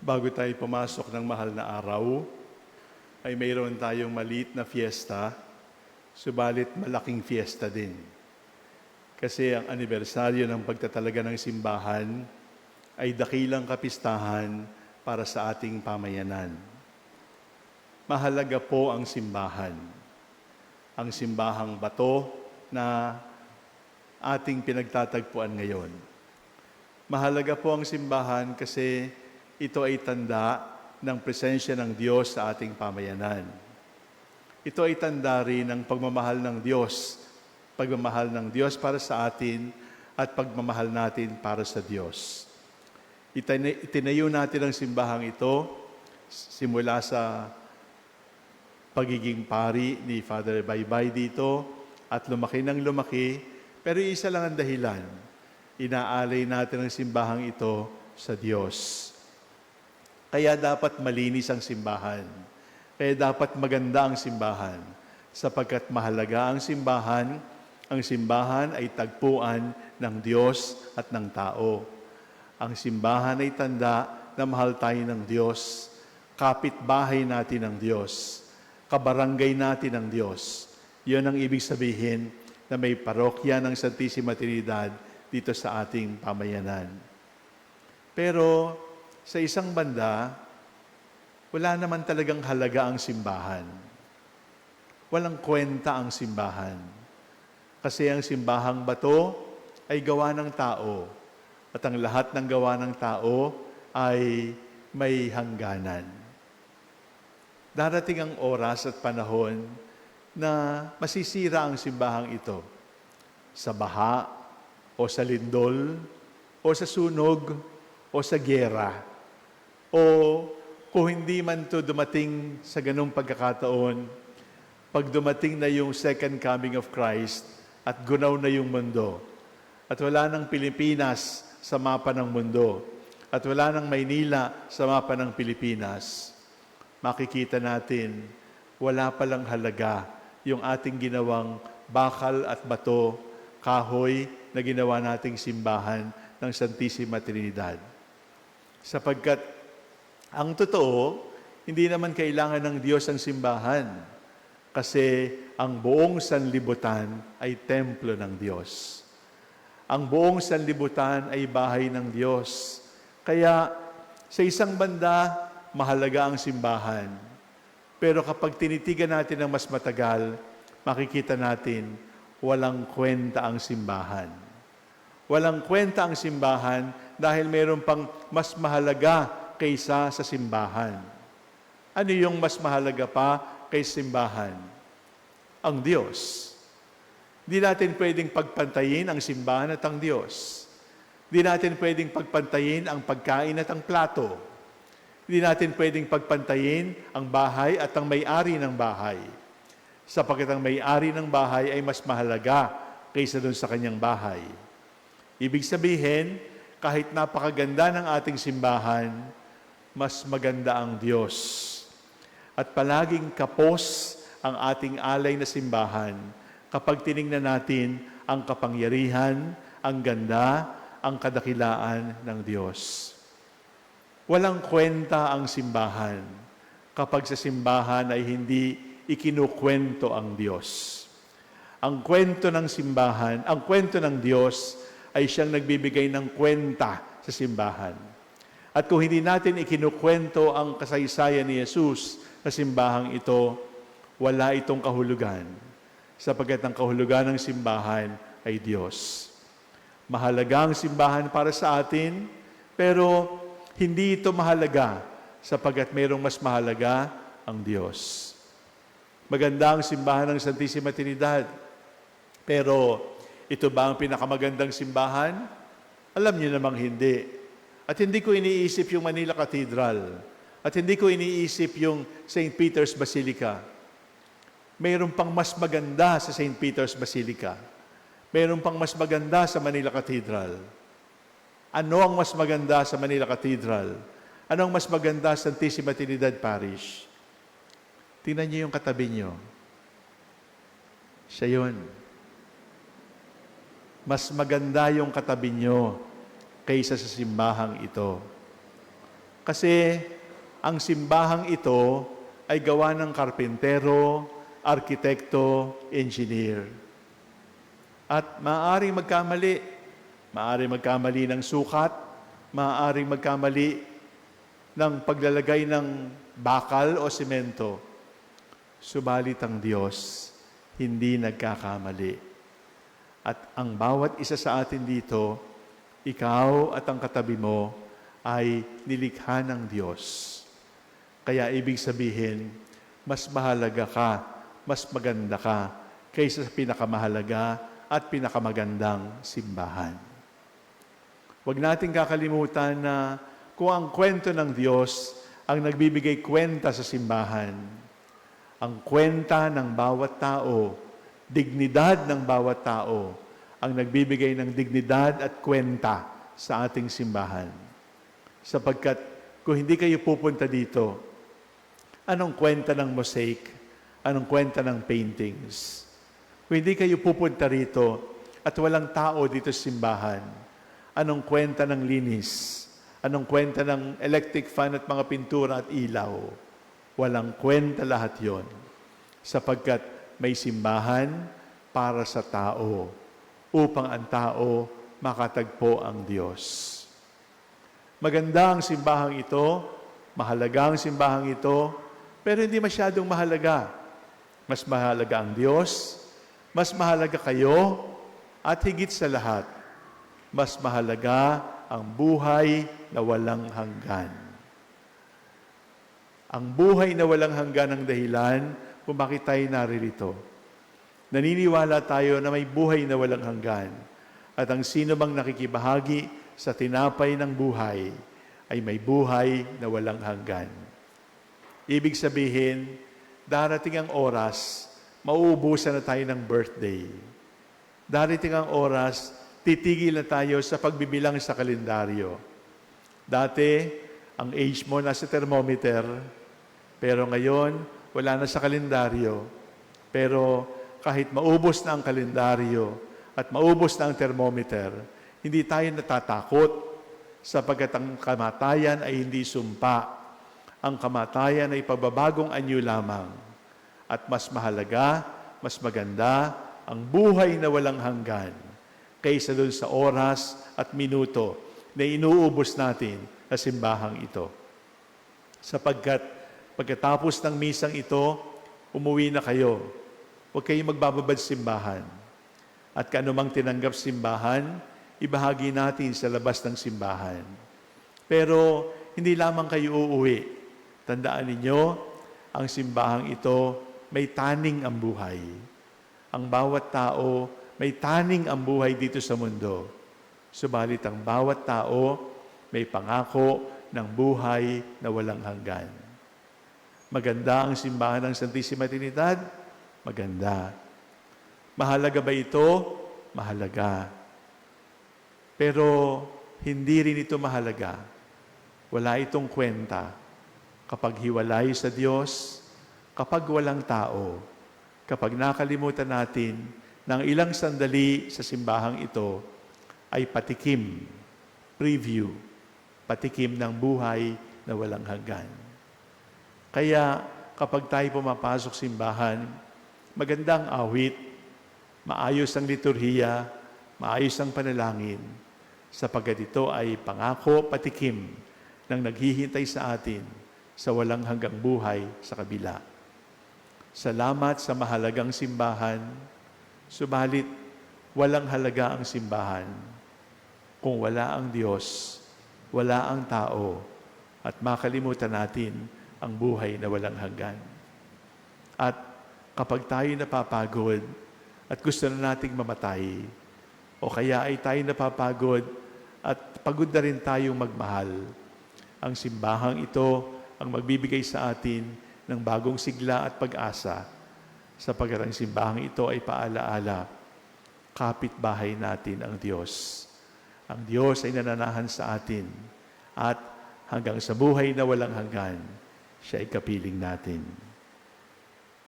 Bago tayo pumasok ng mahal na araw, ay mayroon tayong maliit na fiesta, subalit malaking fiesta din. Kasi ang anibersaryo ng pagtatalaga ng simbahan ay dakilang kapistahan para sa ating pamayanan. Mahalaga po ang simbahan. Ang simbahang bato na ating pinagtatagpuan ngayon. Mahalaga po ang simbahan kasi ito ay tanda ng presensya ng Diyos sa ating pamayanan. Ito ay tanda rin ng pagmamahal ng Diyos para sa atin at pagmamahal natin para sa Diyos. Itinayo natin ang simbahang ito simula sa pagiging pari ni Father Baybay dito at lumaki ng lumaki, pero isa lang ang dahilan. Inaalay natin ang simbahang ito sa Diyos. Kaya dapat malinis ang simbahan. Kaya dapat maganda ang simbahan. Sapagkat mahalaga ang simbahan ay tagpuan ng Diyos at ng tao. Ang simbahan ay tanda na mahal tayo ng Diyos. Kapitbahay natin ng Diyos. Kabarangay natin ng Diyos. Yun ang ibig sabihin na may parokya ng Santissima Trinidad dito sa ating pamayanan. Pero sa isang banda, wala naman talagang halaga ang simbahan. Walang kwenta ang simbahan. Kasi ang simbahang bato ay gawa ng tao. At ang lahat ng gawa ng tao ay may hangganan. Darating ang oras at panahon na masisira ang simbahang ito. Sa baha, o sa lindol, o sa sunog, o sa gyera. O kung hindi man to dumating sa ganung pagkakataon, pag dumating na yung second coming of Christ at gunaw na yung mundo, at wala ng Pilipinas sa mapa ng mundo, at wala ng Maynila sa mapa ng Pilipinas, makikita natin, wala palang halaga yung ating ginawang bakal at bato, kahoy na ginawa nating simbahan ng Santissima Trinidad. Sapagkat ang totoo, hindi naman kailangan ng Diyos ang simbahan kasi ang buong sanlibutan ay templo ng Diyos. Ang buong sanlibutan ay bahay ng Diyos. Kaya sa isang banda, mahalaga ang simbahan. Pero kapag tinitigan natin ng mas matagal, makikita natin, walang kwenta ang simbahan. Walang kwenta ang simbahan dahil mayroon pang mas mahalaga kaysa sa simbahan. Ano yung mas mahalaga pa kaysa simbahan? Ang Diyos. Di natin pwedeng pagpantayin ang simbahan at ang Diyos. Di natin pwedeng pagpantayin ang pagkain at ang plato. Di natin pwedeng pagpantayin ang bahay at ang may-ari ng bahay. Sapagkat ang may-ari ng bahay ay mas mahalaga kaysa doon sa kanyang bahay. Ibig sabihin, kahit napakaganda ng ating simbahan, mas maganda ang Diyos. At palaging kapos ang ating alay na simbahan kapag tiningnan natin ang kapangyarihan, ang ganda, ang kadakilaan ng Diyos. Walang kwenta ang simbahan kapag sa simbahan ay hindi ikinukwento ang Diyos. Ang kwento ng simbahan, ang kwento ng Diyos ay siyang nagbibigay ng kwenta sa simbahan. At kung hindi natin ikinukwento ang kasaysayan ni Jesus sa simbahang ito, wala itong kahulugan, sapagkat ang kahulugan ng simbahan ay Diyos. Mahalaga ang simbahan para sa atin, pero hindi ito mahalaga sapagkat mayroong mas mahalaga ang Diyos. Maganda ang simbahan ng Santissima Trinidad, pero ito ba ang pinakamagandang simbahan? Alam niyo namang hindi. At hindi ko iniisip yung Manila Cathedral. At hindi ko iniisip yung St. Peter's Basilica. Mayroon pang mas maganda sa St. Peter's Basilica. Mayroon pang mas maganda sa Manila Cathedral. Ano ang mas maganda sa Manila Cathedral? Ano ang mas maganda sa Santissima Trinidad Parish? Tingnan niyo yung katabi niyo. Siya yun. Mas maganda yung katabi niyo kaysa sa simbahang ito. Kasi ang simbahang ito ay gawa ng karpintero, arkitekto, engineer. At maaaring magkamali. Maaaring magkamali ng sukat, maaaring magkamali ng paglalagay ng bakal o semento. Subalit ang Diyos, hindi nagkakamali. At ang bawat isa sa atin dito, ikaw at ang katabi mo, ay nilikha ng Diyos. Kaya ibig sabihin, mas mahalaga ka, mas maganda ka, kaysa sa pinakamahalaga at pinakamagandang simbahan. Huwag nating kakalimutan na kung ang kwento ng Diyos ang nagbibigay kwenta sa simbahan, ang kwenta ng bawat tao, dignidad ng bawat tao, ang nagbibigay ng dignidad at kwenta sa ating simbahan. Sapagkat kung hindi kayo pupunta dito, anong kwenta ng mosaic? Anong kwenta ng paintings? Kung hindi kayo pupunta rito at walang tao dito sa simbahan, anong kwenta ng linis? Anong kwenta ng electric fan at mga pintura at ilaw? Walang kwenta lahat yon. Sapagkat may simbahan para sa tao, upang ang tao makatagpo ang Diyos. Maganda ang simbahang ito, mahalaga ang simbahang ito, pero hindi masyadong mahalaga. Mas mahalaga ang Diyos, mas mahalaga kayo, at higit sa lahat, mas mahalaga ang buhay na walang hanggan. Ang buhay na walang hanggan ang dahilan kung bakit tayo naririto. Naniniwala tayo na may buhay na walang hanggan at ang sino mang nakikibahagi sa tinapay ng buhay ay may buhay na walang hanggan. Ibig sabihin, darating ang oras, mauubusan na tayo ng birthday. Darating ang oras, titigil na tayo sa pagbibilang sa kalendaryo. Dati, ang age mo nasa thermometer, pero ngayon, wala na sa kalendaryo. Pero kahit maubos na ang kalendaryo at maubos na ang thermometer, hindi tayo natatakot sapagkat ang kamatayan ay hindi sumpa. Ang kamatayan ay pagbabagong anyo lamang. At mas mahalaga, mas maganda, ang buhay na walang hanggan kaysa doon sa oras at minuto na inuubos natin sa simbahang ito. Sapagkat pagkatapos ng misang ito, umuwi na kayo. Huwag kayong magbababad simbahan. At kanumang tinanggap simbahan, ibahagi natin sa labas ng simbahan. Pero hindi lamang kayo uuwi. Tandaan ninyo, ang simbahang ito may taning ang buhay. Ang bawat tao may taning ang buhay dito sa mundo. Subalit ang bawat tao may pangako ng buhay na walang hanggan. Maganda ang simbahan ng Santissima Trinidad? Maganda. Mahalaga ba ito? Mahalaga. Pero hindi rin ito mahalaga. Wala itong kwenta kapag hiwalay sa Diyos, kapag walang tao, kapag nakalimutan natin ng ilang sandali sa simbahang ito ay patikim, preview, patikim ng buhay na walang hanggan. Kaya kapag tayo pumapasok simbahan, magandang awit, maayos ang liturhiya, maayos ang panalangin, sapagkat ito ay pangako, patikim ng naghihintay sa atin sa walang hanggang buhay sa kabila. Salamat sa mahalagang simbahan, subalit walang halaga ang simbahan kung wala ang Diyos, wala ang tao, at makalimutan natin ang buhay na walang hanggan. At kapag tayo napapagod at gusto na nating mamatay, o kaya ay tayo napapagod at pagod na rin tayong magmahal, ang simbahang ito ang magbibigay sa atin ng bagong sigla at pag-asa, sapagkat ang simbahang ito ay paalaala, kapitbahay natin ang Diyos. Ang Diyos ay nananahan sa atin at hanggang sa buhay na walang hanggan, siya ay kapiling natin.